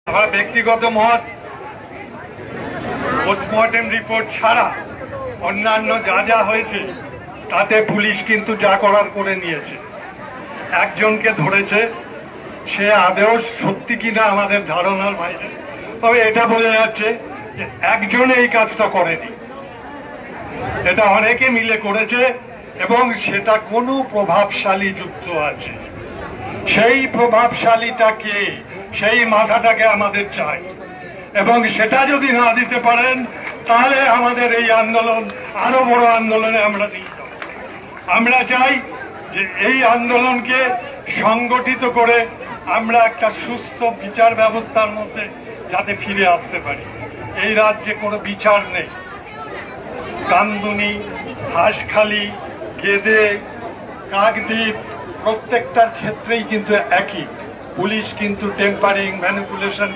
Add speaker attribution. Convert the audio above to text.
Speaker 1: আমার ব্যক্তিগত মত, পোস্টমর্টেম রিপোর্ট ছাড়া অন্যান্য যা যা হয়েছে তাতে পুলিশ কিন্তু যা করার করে নিয়েছে। একজনকে ধরেছে, সে আদেও সত্যি কিনা আমাদের ধারণার বাইরে, তবে এটা বোঝা যাচ্ছে যে একজন এই কাজটা করেনি, এটা অনেকে মিলে করেছে এবং সেটা কোনো প্রভাবশালী যুক্ত আছে। সেই প্রভাবশালীটাকে, সেই মাথাটাকে আমাদের চাই এবং সেটা যদি না দিতে পারেন তাহলে আমাদের এই আন্দোলন আরো বড় আন্দোলনে আমরা নিয়ে যাব। আমরা চাই যে এই আন্দোলনকে সংগঠিত করে আমরা একটা সুস্থ বিচার ব্যবস্থার মধ্যে যাতে ফিরে আসতে পারি। এই রাজ্যে কোনো বিচার নেই। কামদুনি, হাঁসখালি, গেদে, কাকদ্বীপ প্রত্যেকটার ক্ষেত্রেই কিন্তু একই, পুলিশ কিন্তু টেম্পারিং, ম্যানিপুলেশন